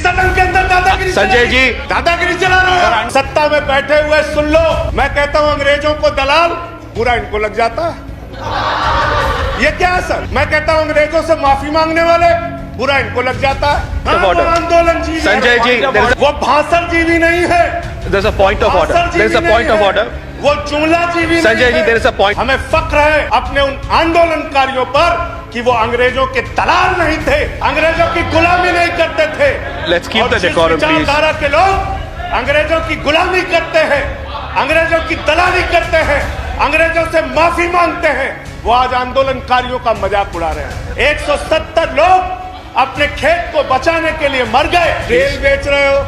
सदन के अंदर दादागिरी संजय जी दादागिरी चला रहे हो। सत्ता में बैठे हुए सुन लो, मैं कहता हूं अंग्रेजों को दलाल, पूरा इनको लग जाता है। ये क्या है सर? मैं कहता हूं अंग्रेजों से माफी मांगने वाले, पूरा इनको लग जाता है। आंदोलन जीवी संजय जी वो भाषण जीवी नहीं है। there's a point of order. There's a point of order. वो जुमला जीवी Sanjay ji there is a point. हमें फक्र है अपने उन आंदोलनकारियों पर कि वो अंग्रेजों के दलाल नहीं थे, अंग्रेजों की गुलामी नहीं करते थे। Let's keep the decorum, please. विचारधारा के लोग अंग्रेजों की गुलामी करते हैं, अंग्रेजों की दलाली करते हैं, अंग्रेजों से माफी मांगते हैं, वो आज आंदोलनकारियों का मजाक उड़ा रहे हैं। 170 लोग अपने खेत को बचाने के लिए मर गए। रेल बेच रहे हो,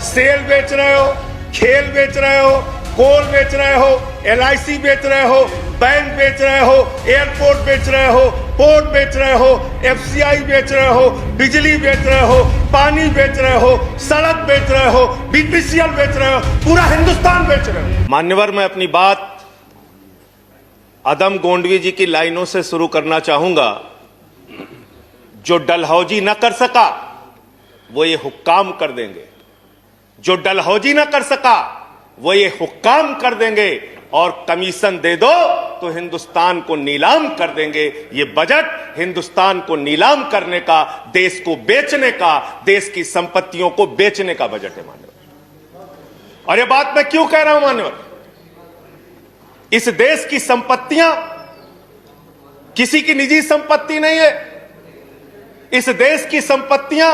सेल बेच रहे हो, खेल बेच रहे हो, कोल बेच रहे हो, LIC बेच रहे हो, बैंक बेच रहे हो, एयरपोर्ट बेच रहे हो, पोर्ट बेच रहे हो, FCI बेच रहे हो, बिजली बेच रहे हो, पानी बेच रहे हो, सड़क बेच रहे हो, BPCL बेच रहे हो, पूरा हिंदुस्तान बेच रहे हो। मान्यवर, मैं अपनी बात अदम गोंडवी जी की लाइनों से शुरू करना चाहूंगा। जो डलहौजी न कर सका वो ये हुक्काम कर देंगे, जो डलहौजी न कर सका वो ये हुक्काम कर देंगे, और कमीशन दे दो तो हिंदुस्तान को नीलाम कर देंगे। ये बजट हिंदुस्तान को नीलाम करने का, देश को बेचने का, देश की संपत्तियों को बेचने का बजट है मान्यवर। और ये बात मैं क्यों कह रहा हूं मान्यवर? इस देश की संपत्तियां किसी की निजी संपत्ति नहीं है। इस देश की संपत्तियां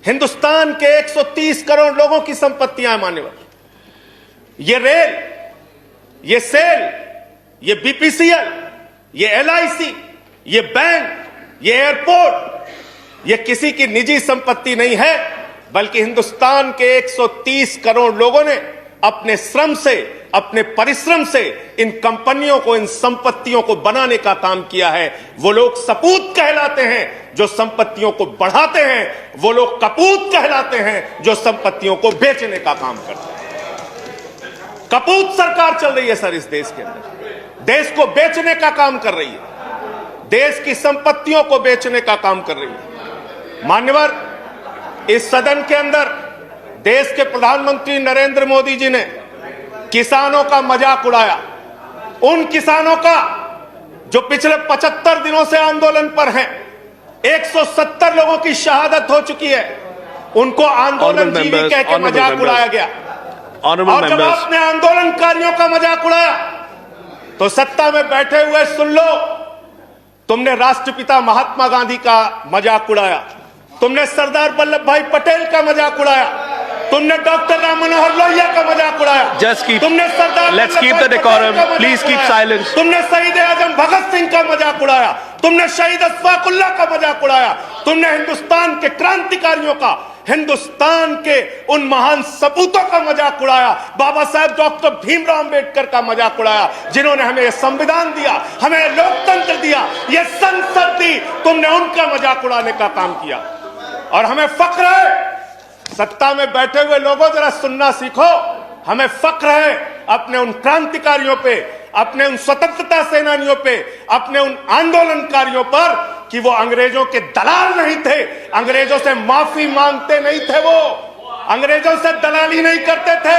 हिंदुस्तान के 130 करोड़ लोगों की संपत्तियां हैं मान्यवर। ये रेल, ये सेल, ये BPCL, ये LIC, ये बैंक, ये एयरपोर्ट, ये किसी की निजी संपत्ति नहीं है, बल्कि हिंदुस्तान के 130 करोड़ लोगों ने अपने श्रम से, अपने परिश्रम से इन कंपनियों को, इन संपत्तियों को बनाने का काम किया है। वो लोग सपूत कहलाते हैं जो संपत्तियों को बढ़ाते हैं, वो लोग कपूत कहलाते हैं जो संपत्तियों को बेचने का काम करते हैं। कपूत सरकार चल रही है सर इस देश के अंदर, देश को बेचने का काम कर रही है, देश की संपत्तियों को बेचने का काम कर रही है। मान्यवर, इस सदन के अंदर देश के प्रधानमंत्री नरेंद्र मोदी जी ने किसानों का मजाक उड़ाया। उन किसानों का जो पिछले 75 दिनों से आंदोलन पर हैं, 170 लोगों की शहादत हो चुकी है, उनको आंदोलन जीवी कह के मजाक उड़ाया गया। और जब आपने आंदोलनकारियों का मजाक उड़ाया तो सत्ता में बैठे हुए सुन लो, तुमने राष्ट्रपिता महात्मा गांधी का मजाक उड़ाया, तुमने सरदार वल्लभ भाई पटेल का मजाक उड़ाया, तुमने डॉक्टर राम मनोहर लोहिया का मजाक उड़ाया, तुमने Sardar let's keep the decorum, please keep silence, तुमने शहीद आजम भगत सिंह का मजाक उड़ाया, तुमने शहीद अशफाक उल्लाह का मजाक उड़ाया, तुमने हिंदुस्तान के क्रांतिकारियों का, हिंदुस्तान के उन महान सपूतों का मजाक उड़ाया, बाबा साहब डॉक्टर भीमराव अंबेडकर का मजाक उड़ाया, जिन्होंने हमें यह संविधान दिया, हमें लोकतंत्र दिया, यह संसद दी। तुमने उनका मजाक उड़ाने का काम किया। और हमें फक्र है, सत्ता में बैठे हुए लोगों जरा सुनना सीखो, हमें फक्र है अपने उन क्रांतिकारियों पे, अपने उन स्वतंत्रता सेनानियों पे, अपने उन आंदोलनकारियों पर कि वो अंग्रेजों के दलाल नहीं थे, अंग्रेजों से माफी मांगते नहीं थे, वो अंग्रेजों से दलाली नहीं करते थे,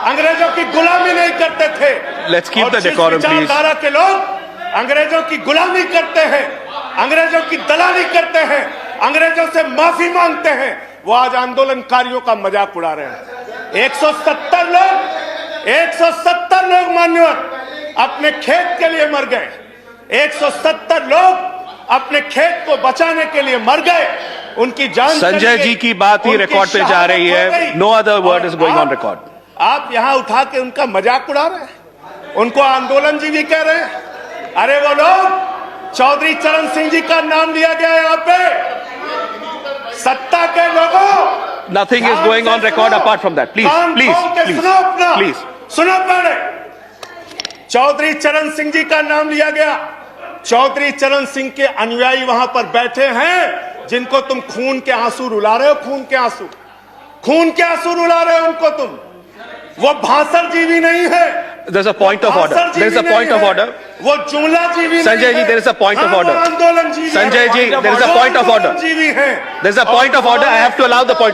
अंग्रेजों की गुलामी नहीं करते थे। Let's keep the decorum, please. विचारधारा के लोग अंग्रेजों की गुलामी करते हैं, अंग्रेजों की दलाली करते हैं, अंग्रेजों से माफी मांगते हैं, वो आज आंदोलनकारियों का मजाक उड़ा रहे हैं। 170 लोग मान्यवर अपने खेत के लिए मर गए, 170 लोग अपने खेत को बचाने के लिए मर गए, उनकी जान। संजय जी की बात ही रिकॉर्ड पे जा रही है, no other word is going on record. आप यहां उठा के उनका मजाक उड़ा रहे हैं, उनको आंदोलन जीवी कह रहे हैं। अरे वो लोग, चौधरी चरण सिंह जी का नाम लिया गया यहाँ पे, सत्ता के लोगों। Nothing is going on record apart from that, please please please सुनो पहले। चौधरी चरण सिंह जी का नाम लिया गया, चौधरी चरण सिंह के अनुयायी वहां पर बैठे हैं, जिनको तुम खून के आंसू रुला रहे हो, खून के आंसू रुला रहे हो उनको तुम। वो भाषण जीवी नहीं है, There's a point of order. There's a point of order. वो जुमला जीवी Sanjay ji, there is a point of order. आंदोलन जीवी। Sanjay ji, there is a point of order. जीवी है। There's a point of order. I have to allow the point.